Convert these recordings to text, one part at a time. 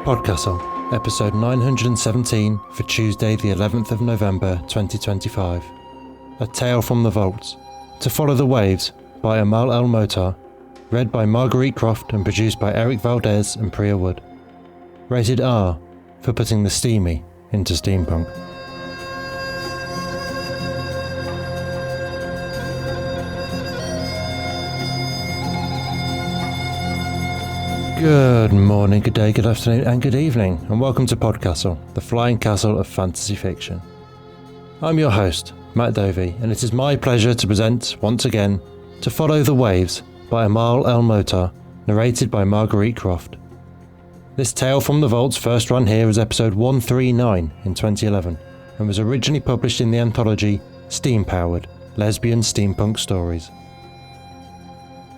PodCastle, episode 917 for Tuesday the 11th of November 2025. A Tale from the Vaults. To Follow the Waves by Amal El-Mohtar. Read by Marguerite Croft and produced by Eric Valdes and Priya Wood. Rated R for putting the steamy into steampunk. Good morning, good day, good afternoon and good evening, and welcome to PodCastle, the flying castle of fantasy fiction. I'm your host, Matt Dovey, and it is my pleasure to present, once again, To Follow the Waves by Amal El-Mohtar, narrated by Marguerite Croft. This tale from the vaults first run here as episode 139 in 2011, and was originally published in the anthology Steam-Powered, Lesbian Steampunk Stories.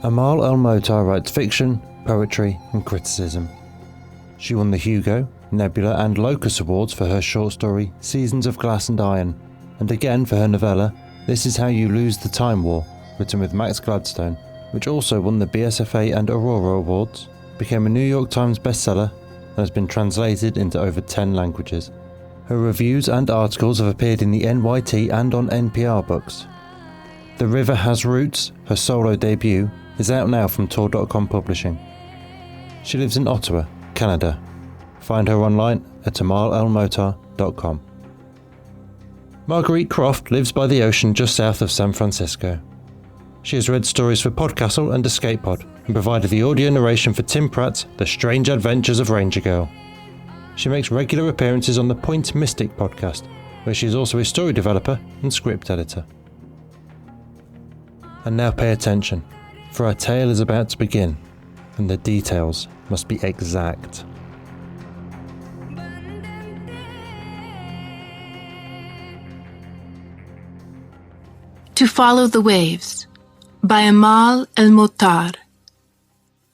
Amal El-Mohtar writes fiction, poetry and criticism. She won the Hugo, Nebula and Locus Awards for her short story Seasons of Glass and Iron, and again for her novella This Is How You Lose the Time War, written with Max Gladstone, which also won the BSFA and Aurora Awards, became a New York Times bestseller, and has been translated into over 10 languages. Her reviews and articles have appeared in the NYT and on NPR books. The River Has Roots, her solo debut, is out now from Tor.com Publishing. She lives in Ottawa, Canada. Find her online at amalelmohtar.com. Marguerite Croft lives by the ocean just south of San Francisco. She has read stories for PodCastle and Escape Pod, and provided the audio narration for Tim Pratt's The Strange Adventures of Ranger Girl. She makes regular appearances on the Point Mystic podcast, where she is also a story developer and script editor. And now pay attention, for our tale is about to begin, and the details must be exact. To Follow the Waves by Amal El-Mohtar.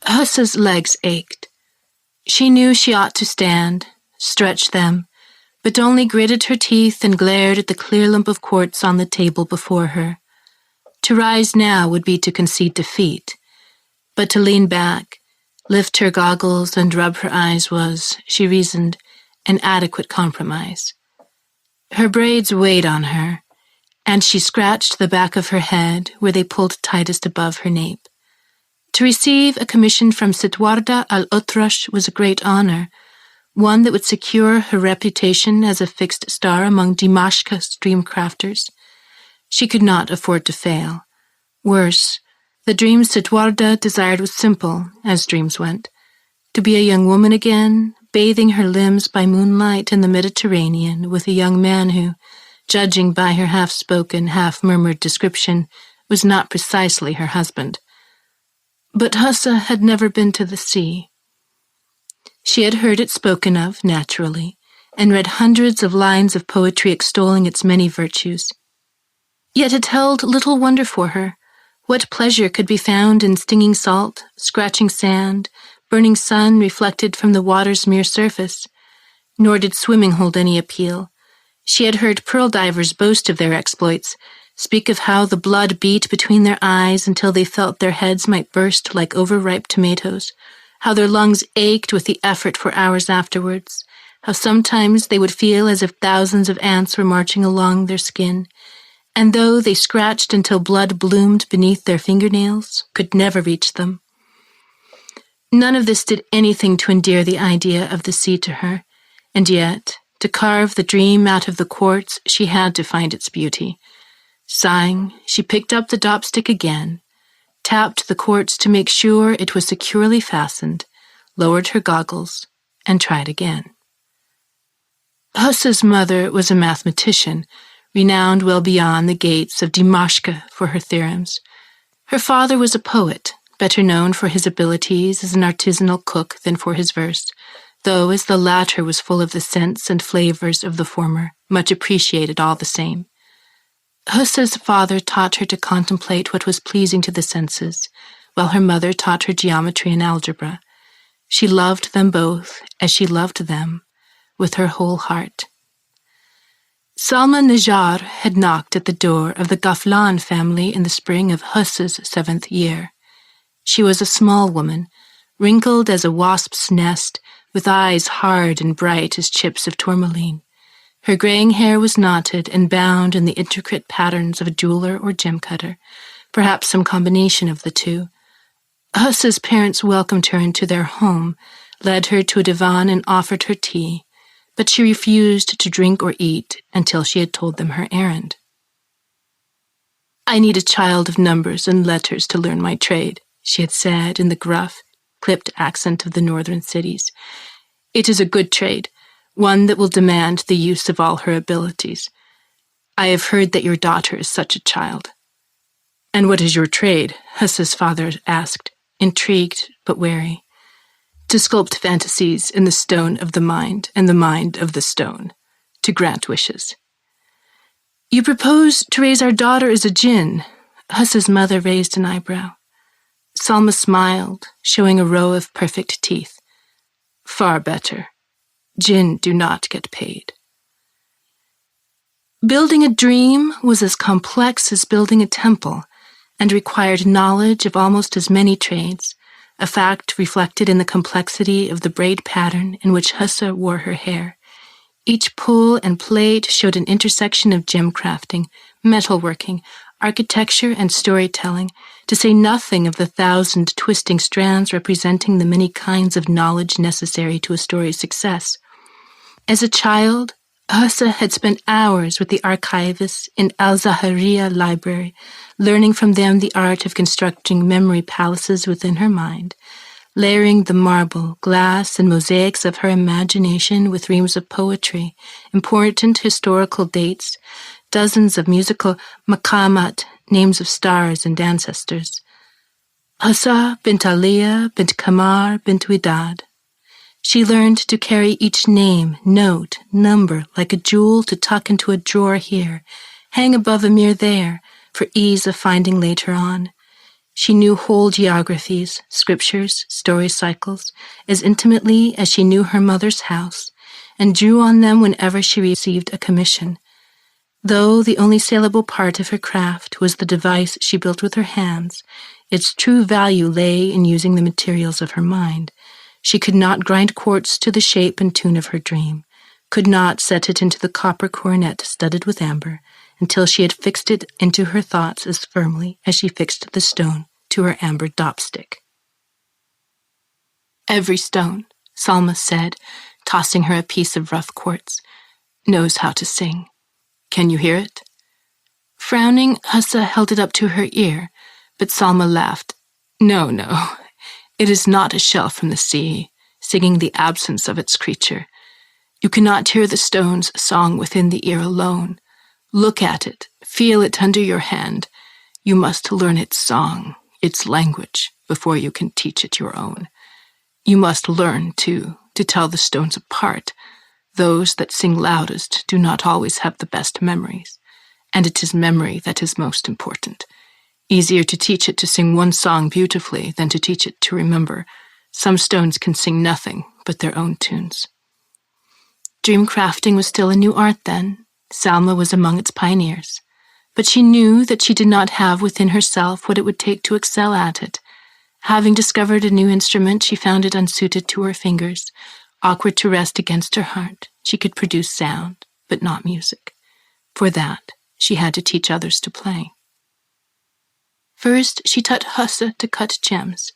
Hussa's legs ached. She knew she ought to stand, stretch them, but only gritted her teeth and glared at the clear lump of quartz on the table before her. To rise now would be to concede defeat, but to lean back, lift her goggles and rub her eyes was, she reasoned, an adequate compromise. Her braids weighed on her, and she scratched the back of her head where they pulled tightest above her nape. To receive a commission from Sitwarda al-Utrash was a great honor, one that would secure her reputation as a fixed star among Dimashq's dreamcrafters. She could not afford to fail. Worse, the dream Sitwarda desired was simple, as dreams went. To be a young woman again, bathing her limbs by moonlight in the Mediterranean with a young man who, judging by her half-spoken, half-murmured description, was not precisely her husband. But Hussa had never been to the sea. She had heard it spoken of, naturally, and read hundreds of lines of poetry extolling its many virtues. Yet it held little wonder for her. What pleasure could be found in stinging salt, scratching sand, burning sun reflected from the water's mere surface? Nor did swimming hold any appeal. She had heard pearl divers boast of their exploits, speak of how the blood beat between their eyes until they felt their heads might burst like overripe tomatoes, how their lungs ached with the effort for hours afterwards, how sometimes they would feel as if thousands of ants were marching along their skin, and though they scratched until blood bloomed beneath their fingernails, could never reach them. None of this did anything to endear the idea of the sea to her, and yet, to carve the dream out of the quartz, she had to find its beauty. Sighing, she picked up the dopstick again, tapped the quartz to make sure it was securely fastened, lowered her goggles, and tried again. Hussa's mother was a mathematician, renowned well beyond the gates of Dimashq for her theorems. Her father was a poet, better known for his abilities as an artisanal cook than for his verse, though as the latter was full of the scents and flavors of the former, much appreciated all the same. Hussa's father taught her to contemplate what was pleasing to the senses, while her mother taught her geometry and algebra. She loved them both as she loved them, with her whole heart. Salma Najjar had knocked at the door of the Ghaflan family in the spring of Hussa's 7th year. She was a small woman, wrinkled as a wasp's nest, with eyes hard and bright as chips of tourmaline. Her graying hair was knotted and bound in the intricate patterns of a jeweler or gem cutter, perhaps some combination of the two. Hussa's parents welcomed her into their home, led her to a divan and offered her tea, but she refused to drink or eat until she had told them her errand. "I need a child of numbers and letters to learn my trade," she had said in the gruff, clipped accent of the northern cities. "It is a good trade, one that will demand the use of all her abilities. I have heard that your daughter is such a child." "And what is your trade?" Hussa's father asked, intrigued but wary. "To sculpt fantasies in the stone of the mind and the mind of the stone, to grant wishes." "You propose to raise our daughter as a djinn?" Hussa's mother raised an eyebrow. Salma smiled, showing a row of perfect teeth. "Far better. Jinn do not get paid." Building a dream was as complex as building a temple, and required knowledge of almost as many trades, a fact reflected in the complexity of the braid pattern in which Hussa wore her hair. Each pull and plait showed an intersection of gem crafting, metalworking, architecture, and storytelling, to say nothing of the 1,000 twisting strands representing the many kinds of knowledge necessary to a story's success. As a child, Hussa had spent hours with the archivists in Al-Zahariya library, learning from them the art of constructing memory palaces within her mind, layering the marble, glass, and mosaics of her imagination with reams of poetry, important historical dates, dozens of musical maqamat, names of stars and ancestors. Hussa bint Aliyah bint Kamar bint Widad. She learned to carry each name, note, number like a jewel to tuck into a drawer here, hang above a mirror there, for ease of finding later on. She knew whole geographies, scriptures, story cycles, as intimately as she knew her mother's house, and drew on them whenever she received a commission. Though the only saleable part of her craft was the device she built with her hands, its true value lay in using the materials of her mind. She could not grind quartz to the shape and tune of her dream, could not set it into the copper coronet studded with amber, until she had fixed it into her thoughts as firmly as she fixed the stone to her amber dopstick. "Every stone," Salma said, tossing her a piece of rough quartz, "knows how to sing. Can you hear it?" Frowning, Hussa held it up to her ear, but Salma laughed. No, it is not a shell from the sea, singing the absence of its creature. You cannot hear the stone's song within the ear alone. Look at it, feel it under your hand. You must learn its song, its language, before you can teach it your own. You must learn, too, to tell the stones apart. Those that sing loudest do not always have the best memories, and it is memory that is most important. Easier to teach it to sing one song beautifully than to teach it to remember. Some stones can sing nothing but their own tunes. Dream crafting was still a new art then. Salma was among its pioneers. But she knew that she did not have within herself what it would take to excel at it. Having discovered a new instrument, she found it unsuited to her fingers, awkward to rest against her heart. She could produce sound, but not music. For that, she had to teach others to play. First, she taught Hussa to cut gems.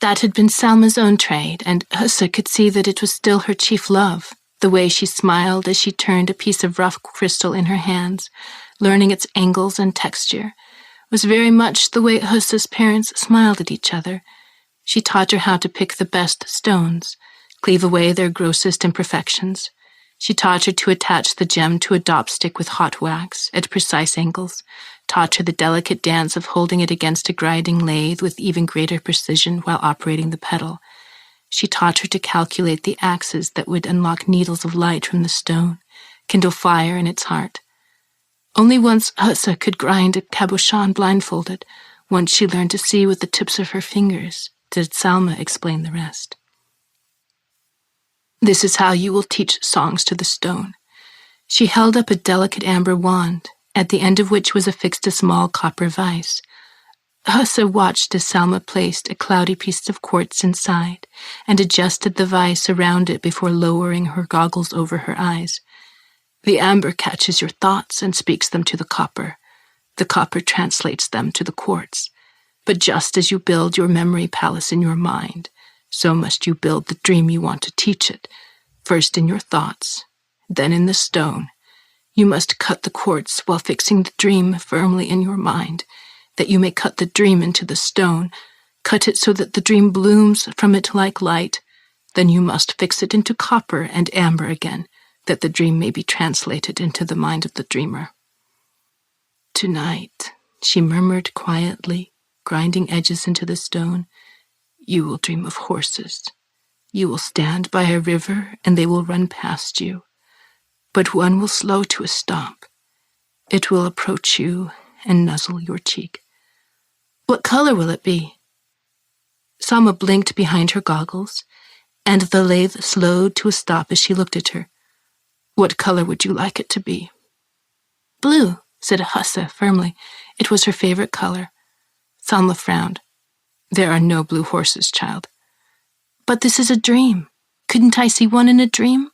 That had been Salma's own trade, and Hussa could see that it was still her chief love. The way she smiled as she turned a piece of rough crystal in her hands, learning its angles and texture, was very much the way Hussa's parents smiled at each other. She taught her how to pick the best stones, cleave away their grossest imperfections. She taught her to attach the gem to a dopstick with hot wax at precise angles, taught her the delicate dance of holding it against a grinding lathe with even greater precision while operating the pedal. She taught her to calculate the axes that would unlock needles of light from the stone, kindle fire in its heart. Only once Hussa could grind a cabochon blindfolded. Once she learned to see with the tips of her fingers. Did Salma explain the rest? This is how you will teach songs to the stone. She held up a delicate amber wand, at the end of which was affixed a small copper vise. Hussa watched as Salma placed a cloudy piece of quartz inside and adjusted the vise around it before lowering her goggles over her eyes. The amber catches your thoughts and speaks them to the copper. The copper translates them to the quartz. But just as you build your memory palace in your mind, so must you build the dream you want to teach it, first in your thoughts, then in the stone. You must cut the quartz while fixing the dream firmly in your mind, that you may cut the dream into the stone, cut it so that the dream blooms from it like light. Then you must fix it into copper and amber again, that the dream may be translated into the mind of the dreamer. Tonight, she murmured quietly, grinding edges into the stone, you will dream of horses. You will stand by a river and they will run past you. But one will slow to a stop. It will approach you and nuzzle your cheek. What color will it be? Salma blinked behind her goggles, and the lathe slowed to a stop as she looked at her. What color would you like it to be? Blue, said Hussa firmly. It was her favorite color. Salma frowned. There are no blue horses, child. But this is a dream. Couldn't I see one in a dream?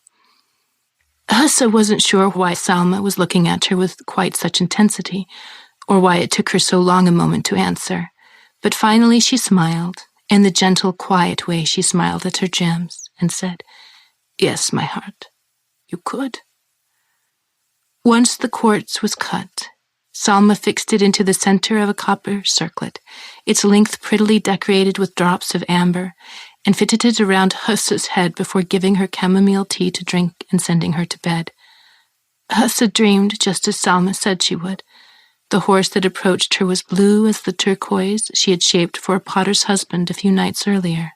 Hussa wasn't sure why Salma was looking at her with quite such intensity, or why it took her so long a moment to answer. But finally she smiled, in the gentle, quiet way she smiled at her gems, and said, Yes, my heart, you could. Once the quartz was cut, Salma fixed it into the center of a copper circlet, its length prettily decorated with drops of amber, and fitted it around Hussa's head before giving her chamomile tea to drink and sending her to bed. Hussa dreamed just as Salma said she would. The horse that approached her was blue as the turquoise she had shaped for a potter's husband a few nights earlier.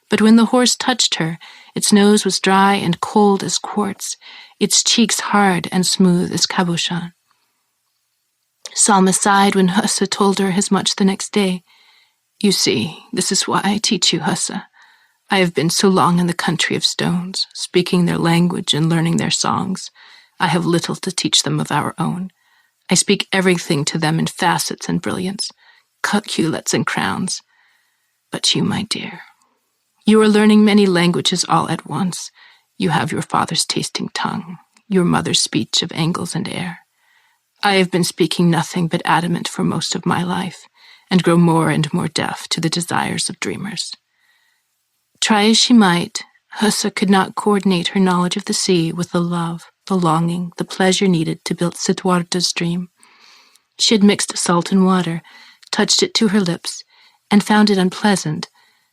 But when the horse touched her, its nose was dry and cold as quartz, its cheeks hard and smooth as cabochon. Salma sighed when Hussa told her as much the next day. You see, this is why I teach you, Hussa. I have been so long in the country of stones, speaking their language and learning their songs. I have little to teach them of our own. I speak everything to them in facets and brilliance, culettes and crowns. But you, my dear, you are learning many languages all at once. You have your father's tasting tongue, your mother's speech of angles and air. I have been speaking nothing but adamant for most of my life, and grow more and more deaf to the desires of dreamers. Try as she might, Hussa could not coordinate her knowledge of the sea with the love, the longing, the pleasure needed to build Siddhartha's dream. She had mixed salt and water, touched it to her lips, and found it unpleasant.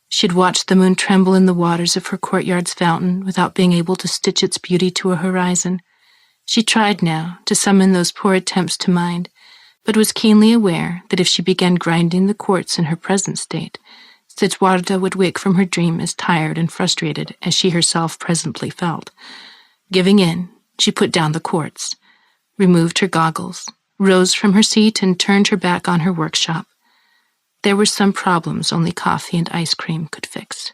She had watched the moon tremble in the waters of her courtyard's fountain without being able to stitch its beauty to a horizon. She tried now to summon those poor attempts to mind, but was keenly aware that if she began grinding the quartz in her present state, Siddhartha would wake from her dream as tired and frustrated as she herself presently felt. Giving in, she put down the quartz, removed her goggles, rose from her seat and turned her back on her workshop. There were some problems only coffee and ice cream could fix.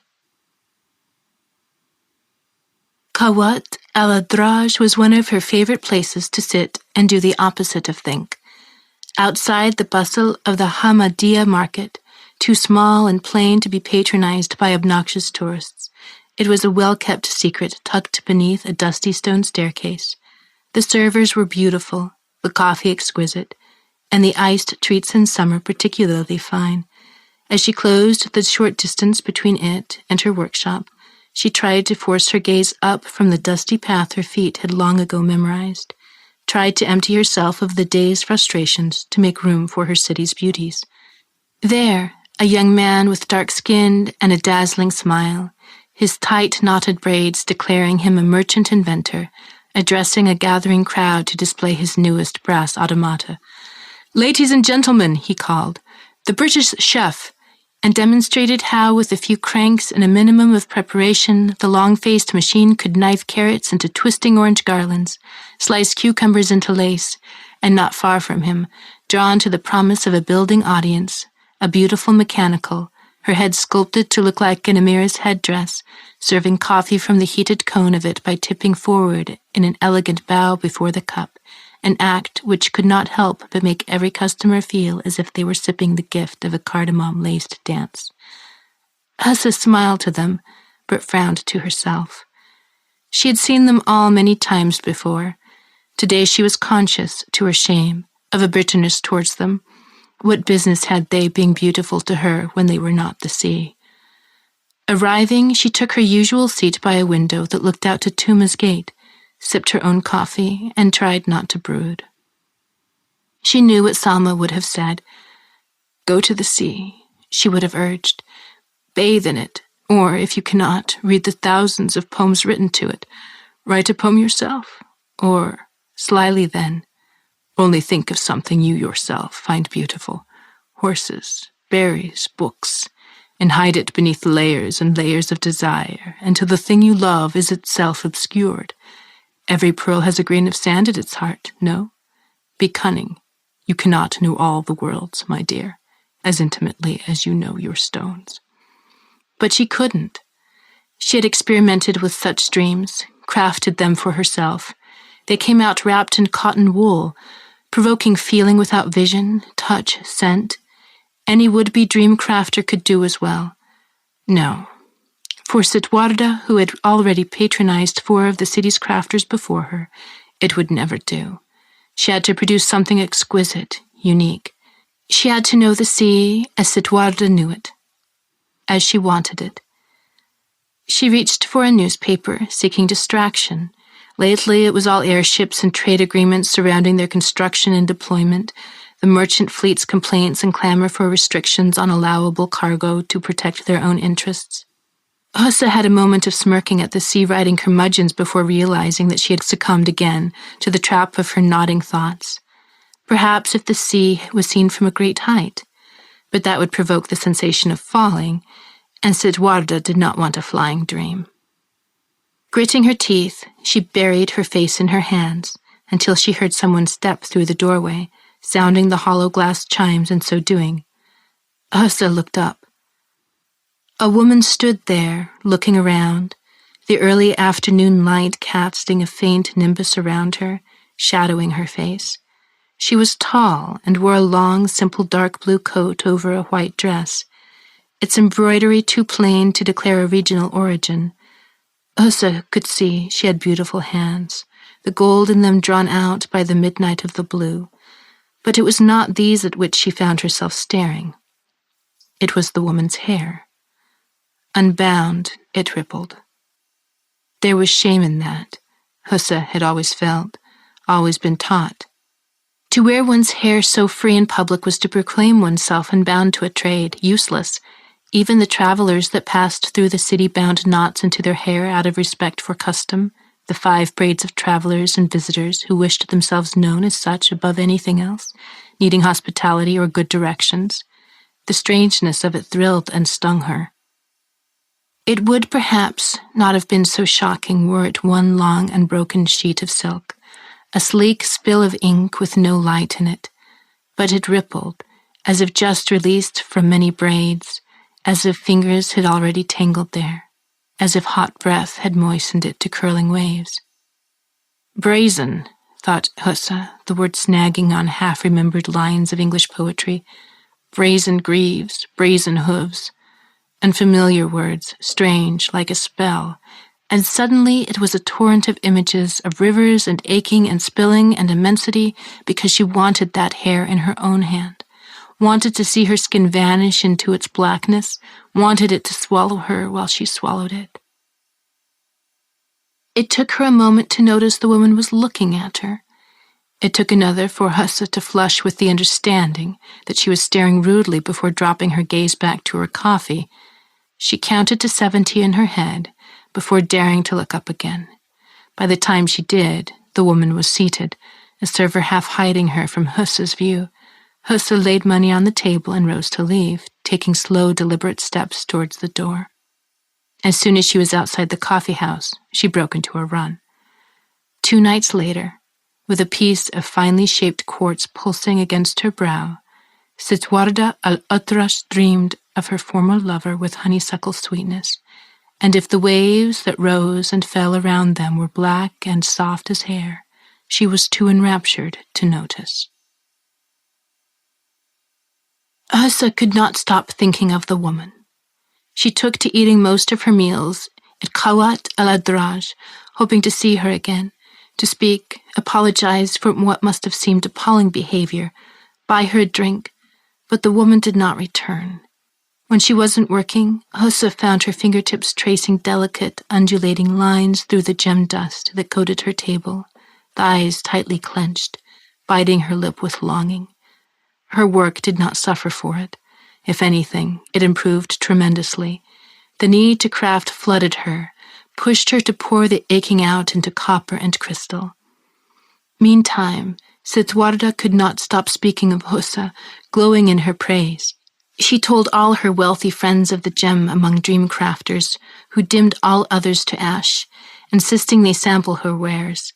Kawat al-Adraj was one of her favorite places to sit and do the opposite of think. Outside the bustle of the Hamadiyya market, too small and plain to be patronized by obnoxious tourists, it was a well-kept secret tucked beneath a dusty stone staircase. The servers were beautiful, the coffee exquisite, and the iced treats in summer particularly fine. As she closed the short distance between it and her workshop, she tried to force her gaze up from the dusty path her feet had long ago memorized, tried to empty herself of the day's frustrations to make room for her city's beauties. There, a young man with dark skin and a dazzling smile, his tight knotted braids declaring him a merchant inventor, addressing a gathering crowd to display his newest brass automata. "Ladies and gentlemen," he called, "the British chef," and demonstrated how, with a few cranks and a minimum of preparation, the long-faced machine could knife carrots into twisting orange garlands, slice cucumbers into lace, and not far from him, drawn to the promise of a building audience, a beautiful mechanical, her head sculpted to look like an Amira's headdress, serving coffee from the heated cone of it by tipping forward in an elegant bow before the cup, an act which could not help but make every customer feel as if they were sipping the gift of a cardamom-laced dance. Husse smiled to them, but frowned to herself. She had seen them all many times before. Today she was conscious, to her shame, of a bitterness towards them. What business had they being beautiful to her when they were not the sea? Arriving, she took her usual seat by a window that looked out to Tuma's gate, sipped her own coffee, and tried not to brood. She knew what Salma would have said. Go to the sea, she would have urged. Bathe in it, or, if you cannot, read the thousands of poems written to it. Write a poem yourself, or, slyly then, only think of something you yourself find beautiful. Horses, berries, books, and hide it beneath layers and layers of desire, until the thing you love is itself obscured. Every pearl has a grain of sand at its heart, no? Be cunning. You cannot know all the worlds, my dear, as intimately as you know your stones. But she couldn't. She had experimented with such dreams, crafted them for herself. They came out wrapped in cotton wool, provoking feeling without vision, touch, scent. Any would-be dream crafter could do as well. No. For Sitwarda, who had already patronized 4 of the city's crafters before her, it would never do. She had to produce something exquisite, unique. She had to know the sea as Sitwarda knew it, as she wanted it. She reached for a newspaper, seeking distraction. Lately, it was all airships and trade agreements surrounding their construction and deployment, the merchant fleet's complaints and clamor for restrictions on allowable cargo to protect their own interests. Husse had a moment of smirking at the sea-riding curmudgeons before realizing that she had succumbed again to the trap of her nodding thoughts. Perhaps if the sea was seen from a great height, but that would provoke the sensation of falling, and Sitwarda did not want a flying dream. Gritting her teeth, she buried her face in her hands until she heard someone step through the doorway, sounding the hollow glass chimes in so doing. Husse looked up. A woman stood there, looking around, the early afternoon light casting a faint nimbus around her, shadowing her face. She was tall and wore a long, simple dark blue coat over a white dress, its embroidery too plain to declare a regional origin. Husse could see she had beautiful hands, the gold in them drawn out by the midnight of the blue, but it was not these at which she found herself staring. It was the woman's hair. Unbound, it rippled. There was shame in that, Husse had always felt, always been taught. To wear one's hair so free in public was to proclaim oneself unbound to a trade, useless. Even the travelers that passed through the city bound knots into their hair out of respect for custom, the 5 braids of travelers and visitors who wished themselves known as such above anything else, needing hospitality or good directions. The strangeness of it thrilled and stung her. It would perhaps not have been so shocking were it one long unbroken sheet of silk, a sleek spill of ink with no light in it, but it rippled, as if just released from many braids, as if fingers had already tangled there, as if hot breath had moistened it to curling waves. Brazen, thought Husse, the word snagging on half-remembered lines of English poetry. Brazen greaves, brazen hooves. Unfamiliar words, strange, like a spell, and suddenly it was a torrent of images of rivers and aching and spilling and immensity because she wanted that hair in her own hand, wanted to see her skin vanish into its blackness, wanted it to swallow her while she swallowed it. It took her a moment to notice the woman was looking at her. It took another for Husse to flush with the understanding that she was staring rudely before dropping her gaze back to her coffee. She counted to 70 in her head before daring to look up again. By the time she did, the woman was seated, a server half hiding her from Husse's view. Husse laid money on the table and rose to leave, taking slow, deliberate steps towards the door. As soon as she was outside the coffee house, she broke into a run. 2 nights later, with a piece of finely shaped quartz pulsing against her brow, Sitwarda al-Atrash dreamed of her former lover with honeysuckle sweetness, and if the waves that rose and fell around them were black and soft as hair, she was too enraptured to notice. Hussa could not stop thinking of the woman. She took to eating most of her meals at Kawat al-Adraj, hoping to see her again, to speak, apologize for what must have seemed appalling behavior, buy her a drink, but the woman did not return. When she wasn't working, Hussa found her fingertips tracing delicate, undulating lines through the gem dust that coated her table, thighs tightly clenched, biting her lip with longing. Her work did not suffer for it. If anything, it improved tremendously. The need to craft flooded her, pushed her to pour the aching out into copper and crystal. Meantime, Sitwarda could not stop speaking of Hussa, glowing in her praise. She told all her wealthy friends of the gem among dream crafters, who dimmed all others to ash, insisting they sample her wares.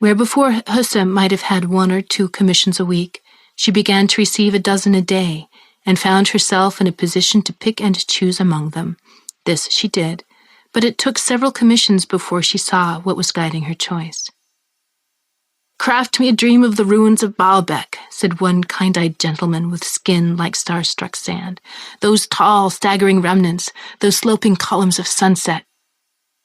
Where before Hussa might have had 1 or 2 commissions a week, she began to receive a dozen a day, and found herself in a position to pick and choose among them. This she did, but it took several commissions before she saw what was guiding her choice. "Craft me a dream of the ruins of Baalbek," said one kind-eyed gentleman with skin like star-struck sand. "Those tall, staggering remnants, those sloping columns of sunset."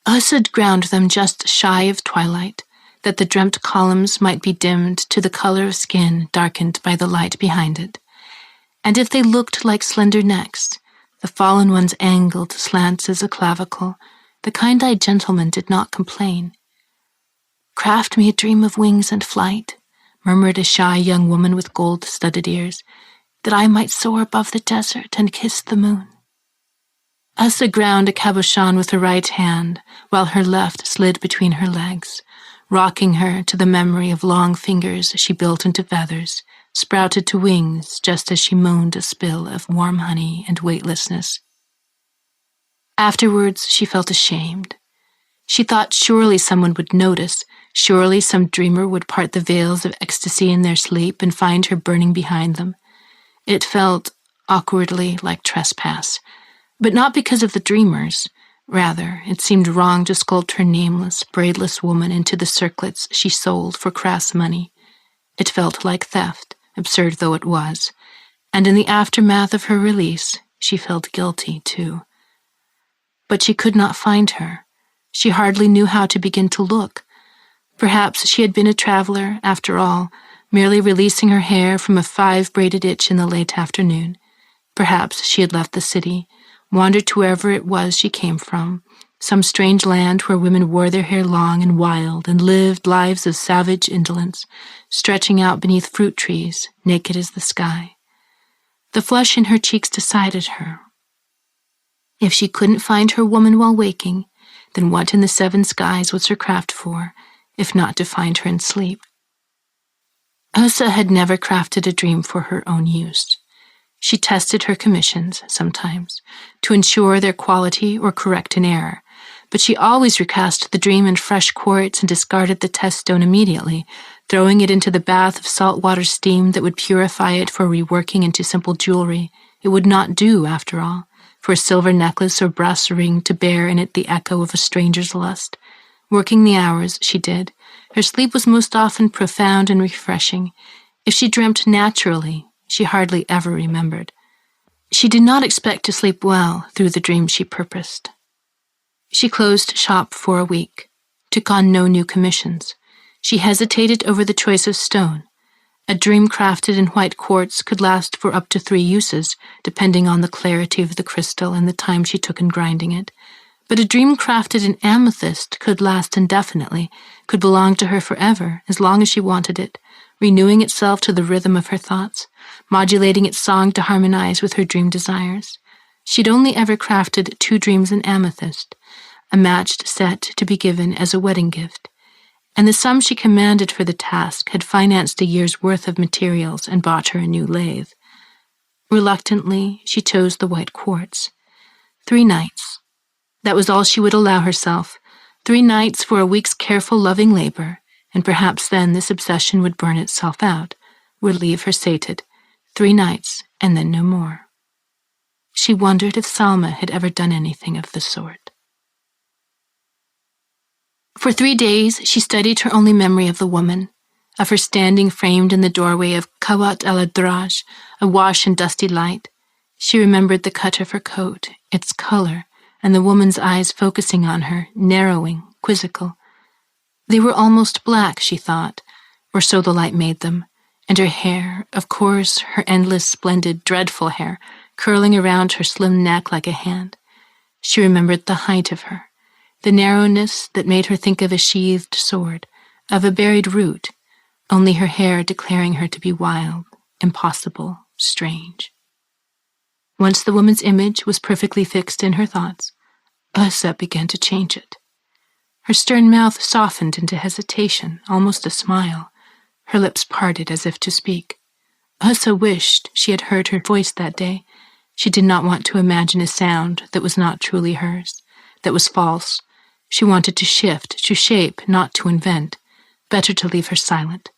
Hussa ground them just shy of twilight, that the dreamt columns might be dimmed to the color of skin darkened by the light behind it. And if they looked like slender necks, the fallen ones angled slants as a clavicle, the kind-eyed gentleman did not complain. "Craft me a dream of wings and flight," murmured a shy young woman with gold-studded ears, "that I might soar above the desert and kiss the moon." Hussa ground a cabochon with her right hand, while her left slid between her legs, rocking her to the memory of long fingers she built into feathers, sprouted to wings just as she moaned a spill of warm honey and weightlessness. Afterwards, she felt ashamed. She thought surely someone would notice, surely some dreamer would part the veils of ecstasy in their sleep and find her burning behind them. It felt awkwardly like trespass, but not because of the dreamers. Rather, it seemed wrong to sculpt her nameless, braidless woman into the circlets she sold for crass money. It felt like theft, absurd though it was, and in the aftermath of her release, she felt guilty too. But she could not find her. She hardly knew how to begin to look. Perhaps she had been a traveler, after all, merely releasing her hair from a 5-braided itch in the late afternoon. Perhaps she had left the city, wandered to wherever it was she came from, some strange land where women wore their hair long and wild and lived lives of savage indolence, stretching out beneath fruit trees, naked as the sky. The flush in her cheeks decided her. If she couldn't find her woman while waking, then what in the 7 skies was her craft for, if not to find her in sleep? Hussa had never crafted a dream for her own use. She tested her commissions, sometimes, to ensure their quality or correct an error, but she always recast the dream in fresh quartz and discarded the test stone immediately, throwing it into the bath of saltwater steam that would purify it for reworking into simple jewelry. It would not do, after all, for a silver necklace or brass ring to bear in it the echo of a stranger's lust. Working the hours she did, her sleep was most often profound and refreshing. If she dreamt naturally, she hardly ever remembered. She did not expect to sleep well through the dreams she purposed. She closed shop for a week, took on no new commissions. She hesitated over the choice of stone. A dream crafted in white quartz could last for up to 3 uses, depending on the clarity of the crystal and the time she took in grinding it. But a dream crafted in amethyst could last indefinitely, could belong to her forever, as long as she wanted it, renewing itself to the rhythm of her thoughts, modulating its song to harmonize with her dream desires. She'd only ever crafted 2 dreams in amethyst, a matched set to be given as a wedding gift, and the sum she commanded for the task had financed a year's worth of materials and bought her a new lathe. Reluctantly, she chose the white quartz. 3 nights. That was all she would allow herself. 3 nights for a week's careful, loving labor, and perhaps then this obsession would burn itself out, would leave her sated. 3 nights, and then no more. She wondered if Salma had ever done anything of the sort. For 3 days, she studied her only memory of the woman, of her standing framed in the doorway of Kawat al-Adraj, awash in dusty light. She remembered the cut of her coat, its color, and the woman's eyes focusing on her, narrowing, quizzical. They were almost black, she thought, or so the light made them, and her hair, of course, her endless, splendid, dreadful hair, curling around her slim neck like a hand. She remembered the height of her, the narrowness that made her think of a sheathed sword, of a buried root, only her hair declaring her to be wild, impossible, strange. Once the woman's image was perfectly fixed in her thoughts, Ussa began to change it. Her stern mouth softened into hesitation, almost a smile. Her lips parted as if to speak. Ussa wished she had heard her voice that day. She did not want to imagine a sound that was not truly hers, that was false. She wanted to shift, to shape, not to invent. Better to leave her silent.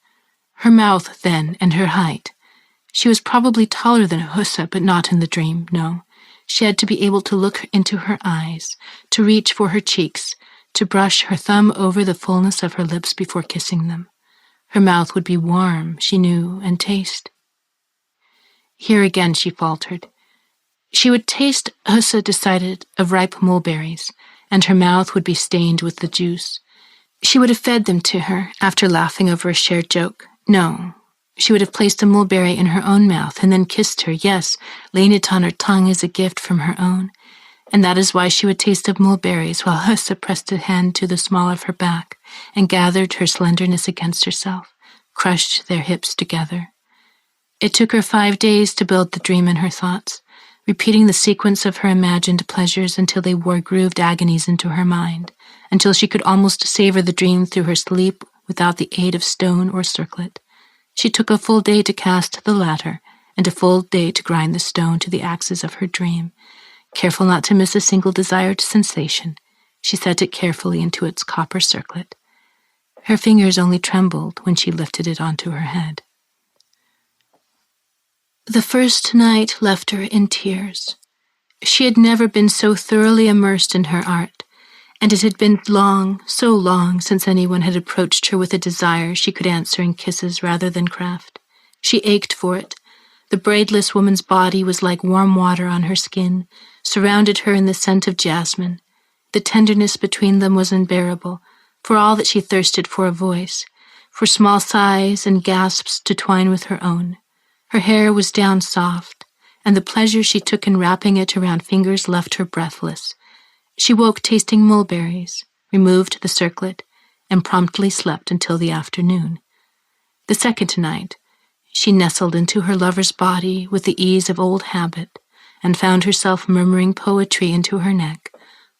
Her mouth, then, and her height. She was probably taller than Ussa, but not in the dream, no. She had to be able to look into her eyes, to reach for her cheeks, to brush her thumb over the fullness of her lips before kissing them. Her mouth would be warm, she knew, and taste. Here again she faltered. She would taste, Ussa decided, of ripe mulberries, and her mouth would be stained with the juice. She would have fed them to her after laughing over a shared joke. No, she would have placed a mulberry in her own mouth and then kissed her, yes, laying it on her tongue as a gift from her own. And that is why she would taste of mulberries while Ussa pressed a hand to the small of her back and gathered her slenderness against herself, crushed their hips together. It took her 5 days to build the dream in her thoughts, repeating the sequence of her imagined pleasures until they wore grooved agonies into her mind, until she could almost savor the dream through her sleep without the aid of stone or circlet. She took a full day to cast the latter, and a full day to grind the stone to the axis of her dream. Careful not to miss a single desired sensation, she set it carefully into its copper circlet. Her fingers only trembled when she lifted it onto her head. The first night left her in tears. She had never been so thoroughly immersed in her art, and it had been long, so long, since anyone had approached her with a desire she could answer in kisses rather than craft. She ached for it. The braidless woman's body was like warm water on her skin, surrounded her in the scent of jasmine. The tenderness between them was unbearable, for all that she thirsted for a voice, for small sighs and gasps to twine with her own. Her hair was down soft, and the pleasure she took in wrapping it around fingers left her breathless. She woke tasting mulberries, removed the circlet, and promptly slept until the afternoon. The second night, she nestled into her lover's body with the ease of old habit, and found herself murmuring poetry into her neck,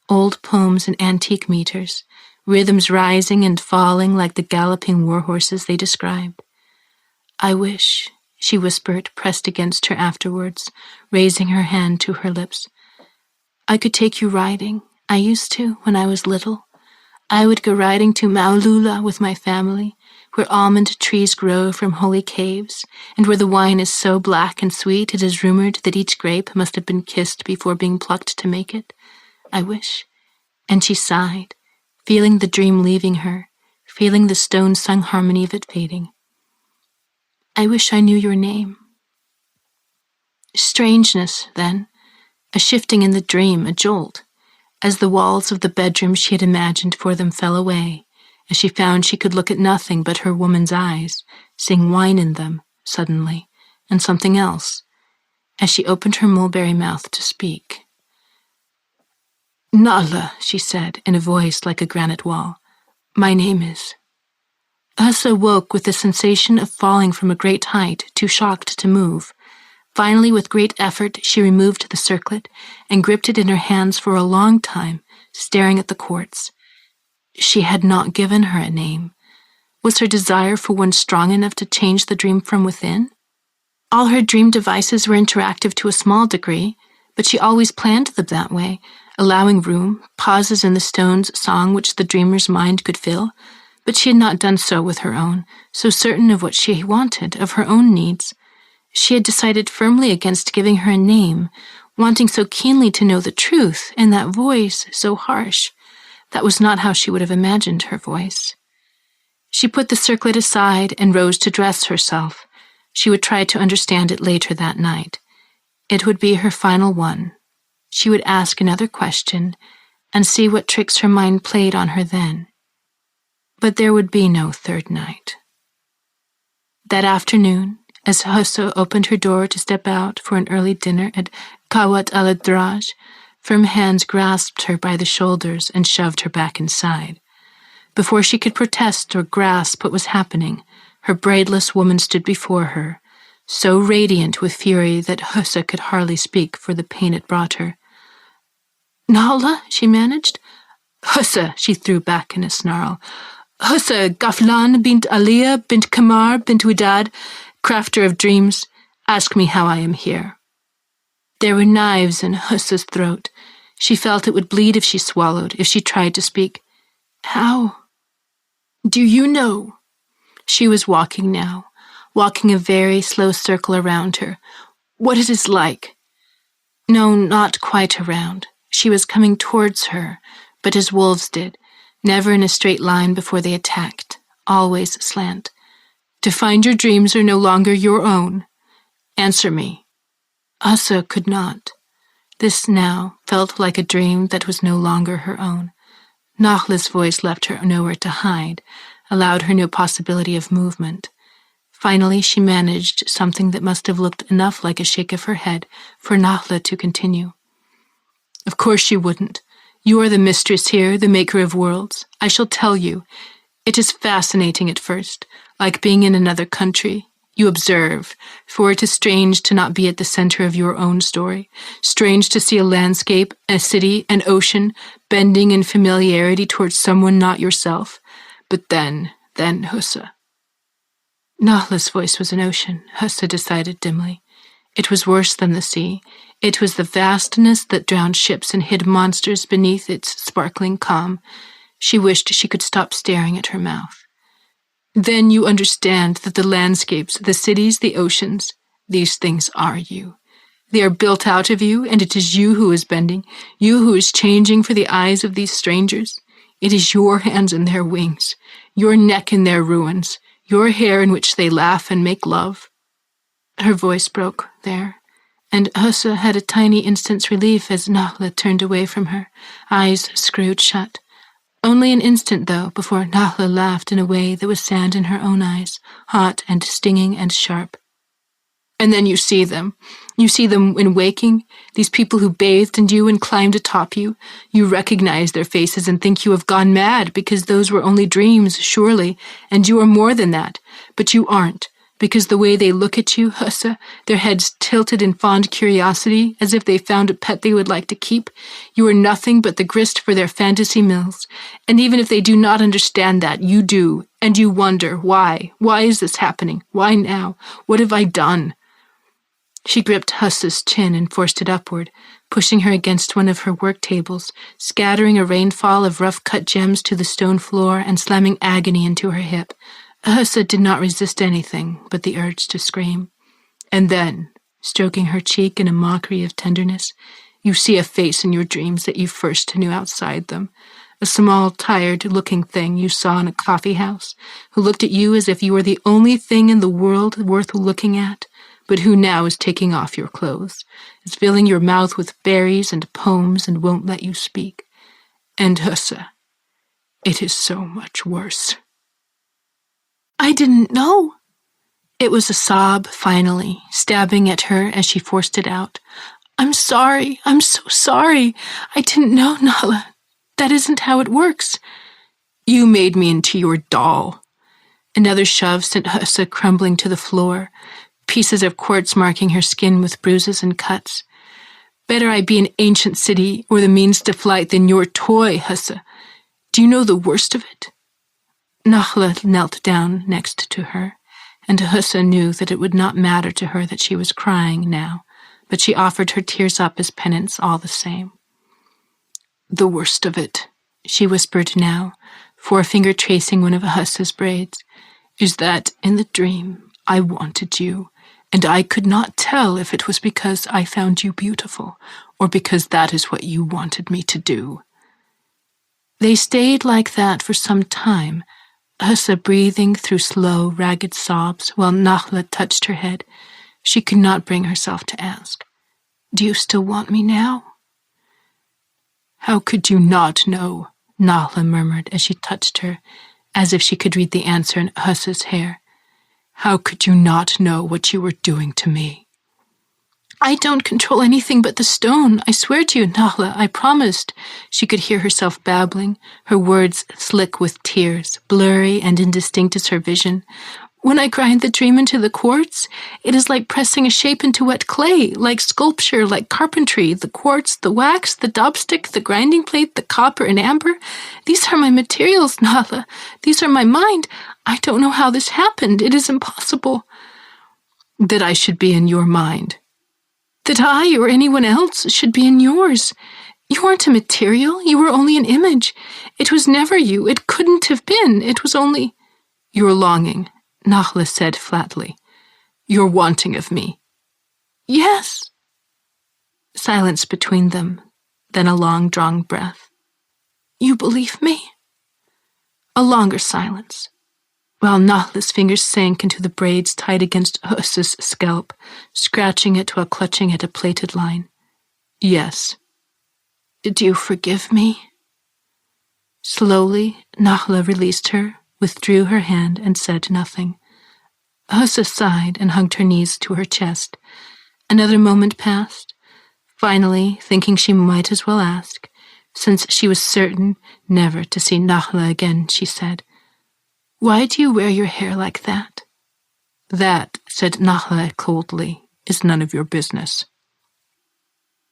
old poems in antique meters, rhythms rising and falling like the galloping war horses they described. "I wish," she whispered, pressed against her afterwards, raising her hand to her lips, "I could take you riding. I used to when I was little. I would go riding to Maulula with my family, where almond trees grow from holy caves, and where the wine is so black and sweet it is rumored that each grape must have been kissed before being plucked to make it. I wish." And she sighed, feeling the dream leaving her, feeling the stone-sung harmony of it fading. "I wish I knew your name." Strangeness, then, a shifting in the dream, a jolt, as the walls of the bedroom she had imagined for them fell away, as she found she could look at nothing but her woman's eyes, seeing wine in them, suddenly, and something else, as she opened her mulberry mouth to speak. "Nala," she said, in a voice like a granite wall. "My name is—" Ussa woke with the sensation of falling from a great height, too shocked to move. Finally, with great effort, she removed the circlet and gripped it in her hands for a long time, staring at the quartz. She had not given her a name. Was her desire for one strong enough to change the dream from within? All her dream devices were interactive to a small degree, but she always planned them that way, allowing room, pauses in the stone's song which the dreamer's mind could fill. But she had not done so with her own, so certain of what she wanted, of her own needs. She had decided firmly against giving her a name, wanting so keenly to know the truth, and that voice so harsh. That was not how she would have imagined her voice. She put the circlet aside and rose to dress herself. She would try to understand it later that night. It would be her final one. She would ask another question and see what tricks her mind played on her then. But there would be no third night. That afternoon, as Hussa opened her door to step out for an early dinner at Kawat al-Adraj, firm hands grasped her by the shoulders and shoved her back inside. Before she could protest or grasp what was happening, her braidless woman stood before her, so radiant with fury that Hussa could hardly speak for the pain it brought her. "Nahla," she managed. "Hussa," she threw back in a snarl. "Hussa, Ghaflan bint Aliyah bint Kamar bint Widad, crafter of dreams, ask me how I am here." There were knives in Hussa's throat. She felt it would bleed if she swallowed, if she tried to speak. "How? Do you know?" She was walking now, walking a very slow circle around her. "What it is like?" No, not quite around. She was coming towards her, but as wolves did, never in a straight line before they attacked, always slant. "To find your dreams are no longer your own. Answer me." Hussa could not. This now felt like a dream that was no longer her own. Nahla's voice left her nowhere to hide, allowed her no possibility of movement. Finally, she managed something that must have looked enough like a shake of her head for Nahla to continue. "Of course you wouldn't. You are the mistress here, the maker of worlds. I shall tell you. It is fascinating at first, like being in another country. You observe, for it is strange to not be at the center of your own story, strange to see a landscape, a city, an ocean, bending in familiarity towards someone not yourself. But then, Hussa." Nahla's voice was an ocean, Hussa decided dimly. It was worse than the sea. It was the vastness that drowned ships and hid monsters beneath its sparkling calm. She wished she could stop staring at her mouth. "Then you understand that the landscapes, the cities, the oceans, these things are you. They are built out of you, and it is you who is bending, you who is changing for the eyes of these strangers. It is your hands in their wings, your neck in their ruins, your hair in which they laugh and make love." Her voice broke there, and Hussa had a tiny instant's relief as Nahla turned away from her, eyes screwed shut. Only an instant, though, before Nahla laughed in a way that was sand in her own eyes, hot and stinging and sharp. "And then you see them. You see them in waking, these people who bathed in you and climbed atop you. You recognize their faces and think you have gone mad because those were only dreams, surely, and you are more than that. But you aren't, because the way they look at you, Hussa, their heads tilted in fond curiosity, as if they found a pet they would like to keep, you are nothing but the grist for their fantasy mills. And even if they do not understand that, you do, and you wonder, why? Why is this happening? Why now? What have I done?" She gripped Hussa's chin and forced it upward, pushing her against one of her work tables, scattering a rainfall of rough-cut gems to the stone floor and slamming agony into her hip. Hussa did not resist anything but the urge to scream. "And then," stroking her cheek in a mockery of tenderness, "you see a face in your dreams that you first knew outside them. A small, tired-looking thing you saw in a coffee house, who looked at you as if you were the only thing in the world worth looking at, but who now is taking off your clothes, is filling your mouth with berries and poems and won't let you speak. And Hussa, it is so much worse." "I didn't know." It was a sob, finally, stabbing at her as she forced it out. "I'm sorry. I'm so sorry. I didn't know, Nahla. That isn't how it works." "You made me into your doll." Another shove sent Hussa crumbling to the floor, pieces of quartz marking her skin with bruises and cuts. "Better I be an ancient city or the means to flight than your toy, Hussa. Do you know the worst of it?" Nahla knelt down next to her, and Hussa knew that it would not matter to her that she was crying now, but she offered her tears up as penance all the same. "The worst of it," she whispered now, forefinger tracing one of Hussa's braids, "is that in the dream I wanted you, and I could not tell if it was because I found you beautiful or because that is what you wanted me to do." They stayed like that for some time, Hussa breathing through slow, ragged sobs while Nakhla touched her head. She could not bring herself to ask, "Do you still want me now?" "How could you not know?" Nakhla murmured as she touched her, as if she could read the answer in Hussa's hair. "How could you not know what you were doing to me?" "I don't control anything but the stone. I swear to you, Nakhla, I promised." She could hear herself babbling, her words slick with tears, blurry and indistinct as her vision. "When I grind the dream into the quartz, it is like pressing a shape into wet clay, like sculpture, like carpentry. The quartz, the wax, the dobstick, the grinding plate, the copper and amber. These are my materials, Nakhla. These are my mind. I don't know how this happened. It is impossible." "That I should be in your mind." "That I or anyone else should be in yours. You aren't a material. You were only an image. It was never you. It couldn't have been. It was only—" "Your longing," Nakhla said flatly. "Your wanting of me." "Yes." Silence between them, then a long-drawn breath. "You believe me?" A longer silence, while Nakhla's fingers sank into the braids tied against Hussa's scalp, scratching it while clutching at a plaited line. "Yes." "Do you forgive me?" Slowly, Nakhla released her, withdrew her hand, and said nothing. Hussa sighed and hugged her knees to her chest. Another moment passed. Finally, thinking she might as well ask, since she was certain never to see Nakhla again, she said, "Why do you wear your hair like that?" "That," said Nakhla coldly, "is none of your business."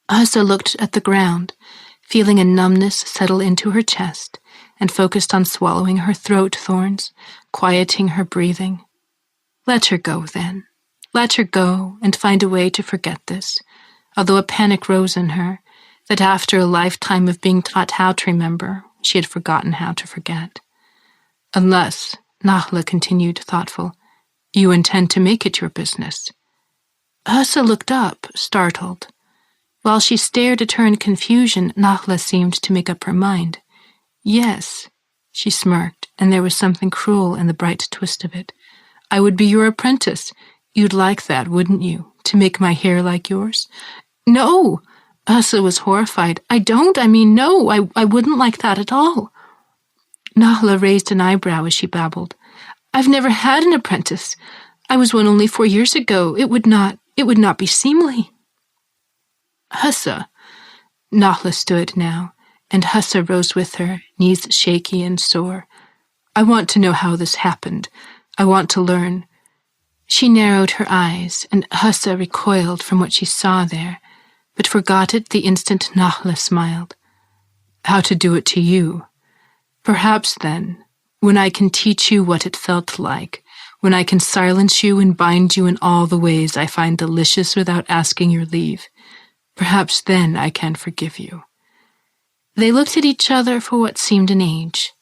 Hussa looked at the ground, feeling a numbness settle into her chest, and focused on swallowing her throat thorns, quieting her breathing. Let her go, then. Let her go and find a way to forget this, although a panic rose in her, that after a lifetime of being taught how to remember, she had forgotten how to forget. "Unless," Nakhla continued thoughtful, "you intend to make it your business." Hussa looked up, startled. While she stared at her in confusion, Nakhla seemed to make up her mind. "Yes," she smirked, and there was something cruel in the bright twist of it. "I would be your apprentice. You'd like that, wouldn't you? To make my hair like yours?" "No!" Hussa was horrified. No, I wouldn't like that at all." Nakhla raised an eyebrow as she babbled. "I've never had an apprentice. I was one only 4 years ago. It would not be seemly." "Hussa." Nakhla stood now, and Hussa rose with her, knees shaky and sore. "I want to know how this happened. I want to learn." She narrowed her eyes, and Hussa recoiled from what she saw there, but forgot it the instant Nakhla smiled. "How to do it to you. Perhaps then, when I can teach you what it felt like, when I can silence you and bind you in all the ways I find delicious without asking your leave, perhaps then I can forgive you." They looked at each other for what seemed an age.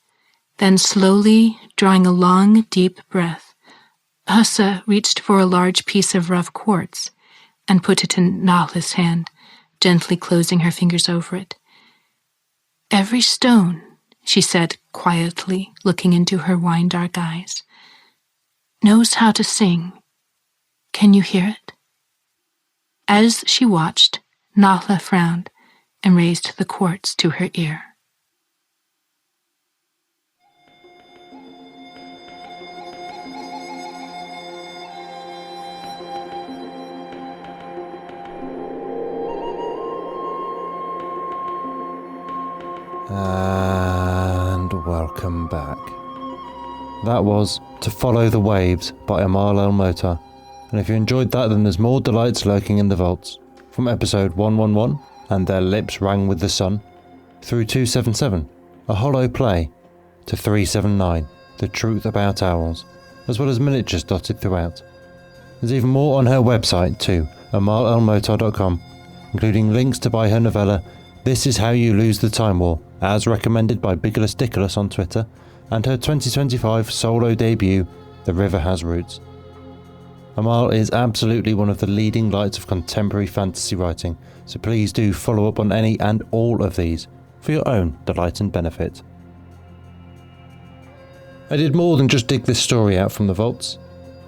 Then slowly, drawing a long, deep breath, Hussa reached for a large piece of rough quartz and put it in Nakhla's hand, gently closing her fingers over it. "Every stone," she said quietly, looking into her wine-dark eyes, "knows how to sing. Can you hear it?" As she watched, Nakhla frowned and raised the quartz to her ear. And welcome back. That was To Follow the Waves by Amal El-Mohtar. And if you enjoyed that, then there's more delights lurking in the vaults. From episode 111, And Their Lips Rang with the Sun, through 277, A Hollow Play, to 379, The Truth About Owls, as well as miniatures dotted throughout. There's even more on her website too, amalelmohtar.com, including links to buy her novella This Is How You Lose the Time War, as recommended by Bigulus Dickulus on Twitter, and her 2025 solo debut, The River Has Roots. Amal is absolutely one of the leading lights of contemporary fantasy writing, so please do follow up on any and all of these for your own delight and benefit. I did more than just dig this story out from the vaults.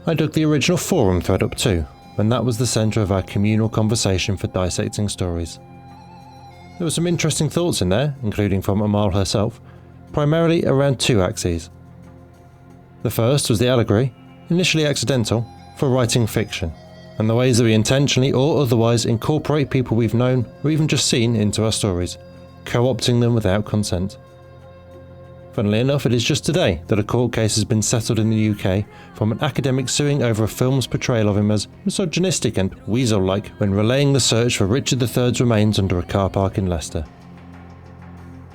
I dug the original forum thread up too, and that was the centre of our communal conversation for dissecting stories. There were some interesting thoughts in there, including from Amal herself, primarily around two axes. The first was the allegory, initially accidental, for writing fiction, and the ways that we intentionally or otherwise incorporate people we've known or even just seen into our stories, co-opting them without consent. Funnily enough, it is just today that a court case has been settled in the UK from an academic suing over a film's portrayal of him as misogynistic and weasel-like when relaying the search for Richard III's remains under a car park in Leicester.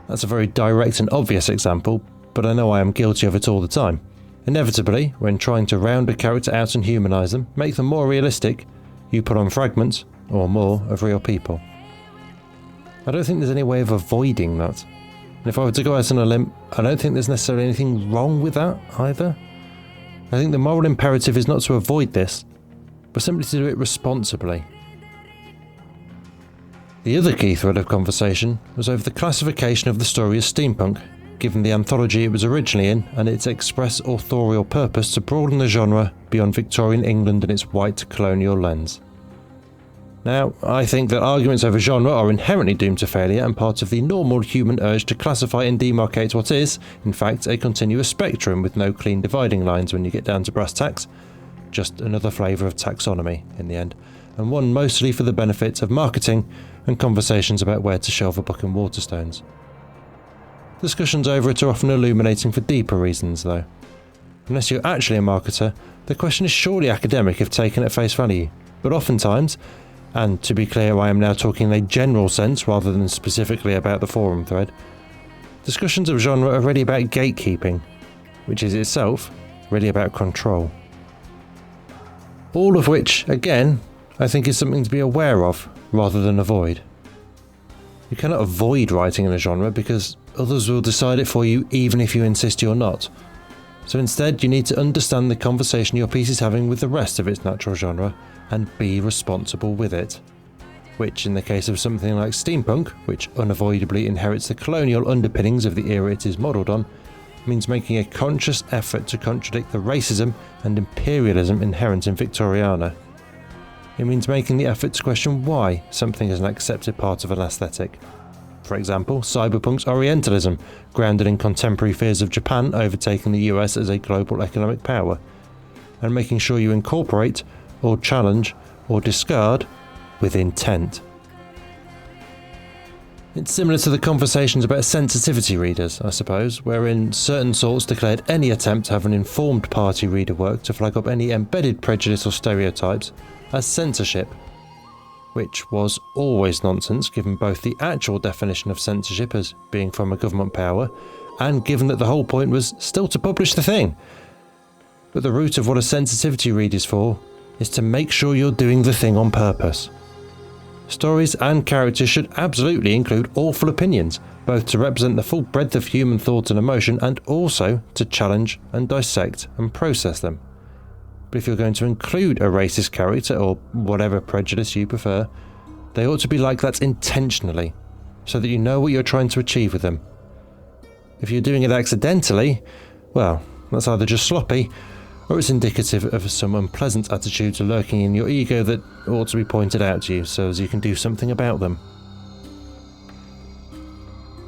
That's a very direct and obvious example, but I know I am guilty of it all the time. Inevitably, when trying to round a character out and humanise them, make them more realistic, you put on fragments, or more, of real people. I don't think there's any way of avoiding that. And if I were to go out on a limb, I don't think there's necessarily anything wrong with that either. I think the moral imperative is not to avoid this, but simply to do it responsibly. The other key thread of conversation was over the classification of the story as steampunk, given the anthology it was originally in and its express authorial purpose to broaden the genre beyond Victorian England and its white colonial lens. Now, I think that arguments over genre are inherently doomed to failure and part of the normal human urge to classify and demarcate what is, in fact, a continuous spectrum with no clean dividing lines when you get down to brass tacks. Just another flavour of taxonomy in the end, and one mostly for the benefit of marketing and conversations about where to shelve a book in Waterstones. Discussions over it are often illuminating for deeper reasons though. Unless you're actually a marketer, the question is surely academic if taken at face value, but oftentimes, and to be clear I am now talking in a general sense rather than specifically about the forum thread, discussions of genre are really about gatekeeping, which is itself really about control. All of which, again, I think is something to be aware of rather than avoid. You cannot avoid writing in a genre because others will decide it for you even if you insist you're not. So instead you need to understand the conversation your piece is having with the rest of its natural genre and be responsible with it. Which, in the case of something like steampunk, which unavoidably inherits the colonial underpinnings of the era it is modelled on, means making a conscious effort to contradict the racism and imperialism inherent in Victoriana. It means making the effort to question why something is an accepted part of an aesthetic. For example, cyberpunk's Orientalism, grounded in contemporary fears of Japan overtaking the US as a global economic power, and making sure you incorporate, or challenge, or discard with intent. It's similar to the conversations about sensitivity readers, I suppose, wherein certain sorts declared any attempt to have an informed party reader work to flag up any embedded prejudice or stereotypes as censorship, which was always nonsense given both the actual definition of censorship as being from a government power, and given that the whole point was still to publish the thing. But the root of what a sensitivity read is for is to make sure you're doing the thing on purpose. Stories and characters should absolutely include awful opinions, both to represent the full breadth of human thought and emotion and also to challenge and dissect and process them. But if you're going to include a racist character or whatever prejudice you prefer, they ought to be like that intentionally, so that you know what you're trying to achieve with them. If you're doing it accidentally, well, that's either just sloppy, or it's indicative of some unpleasant attitudes lurking in your ego that ought to be pointed out to you so as you can do something about them.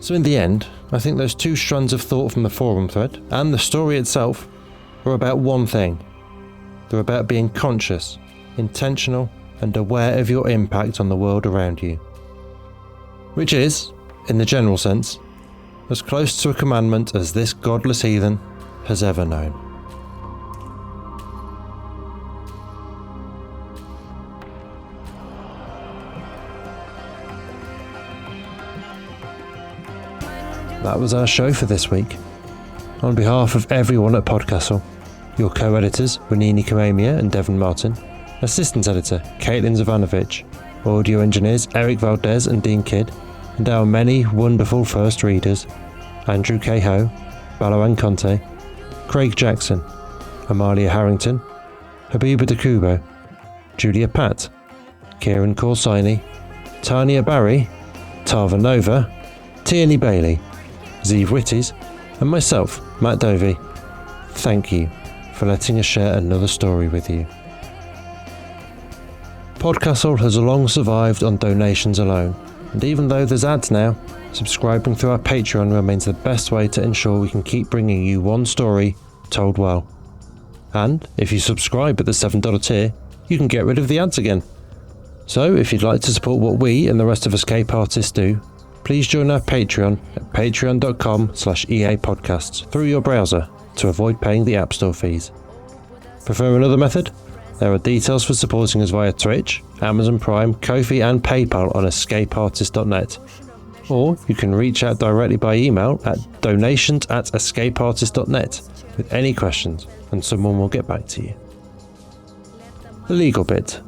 So in the end, I think those two strands of thought from the forum thread, and the story itself, are about one thing. They're about being conscious, intentional, and aware of your impact on the world around you. Which is, in the general sense, as close to a commandment as this godless heathen has ever known. That was our show for this week. On behalf of everyone at PodCastle, your co-editors Renini Kamamia and Devon Martin, assistant editor Caitlin Zavanovich, audio engineers Eric Valdes and Dean Kidd, and our many wonderful first readers Andrew Cahoe, Balawan Conte, Craig Jackson, Amalia Harrington, Habiba DeCubo, Julia Patt, Kieran Corsini, Tania Barry, Tava Nova, Tierney Bailey, Zeev Witties, and myself, Matt Dovey. thank you for letting us share another story with you. PodCastle has long survived on donations alone, and even though there's ads now, subscribing through our Patreon remains the best way to ensure we can keep bringing you one story told well. And if you subscribe at the $7 tier, you can get rid of the ads again. So if you'd like to support what we and the rest of Escape Artists do, please join our Patreon at patreon.com/EAPodcasts through your browser to avoid paying the App Store fees. Prefer another method? There are details for supporting us via Twitch, Amazon Prime, Ko-fi and PayPal on escapeartist.net. Or you can reach out directly by email at donations@escapeartist.net with any questions, and someone will get back to you. The legal bit.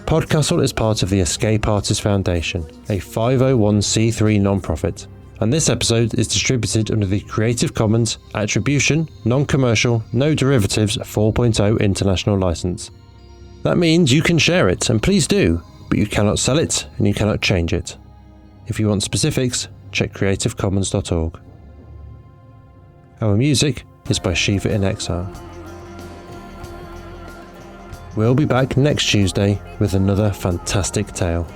PodCastle is part of the Escape Artists Foundation, a 501c3 non-profit, and this episode is distributed under the Creative Commons Attribution, Non-Commercial, No Derivatives 4.0 International License. That means you can share it, and please do, but you cannot sell it and you cannot change it. If you want specifics, check creativecommons.org. Our music is by Shiva in Exile. We'll be back next Tuesday with another fantastic tale.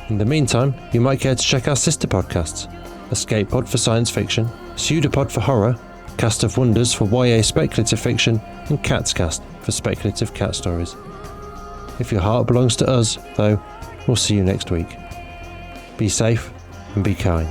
In the meantime, you might care to check our sister podcasts, Escape Pod for science fiction, Pseudopod for horror, Cast of Wonders for YA speculative fiction, and Catscast for speculative cat stories. If your heart belongs to us, though, we'll see you next week. Be safe and be kind.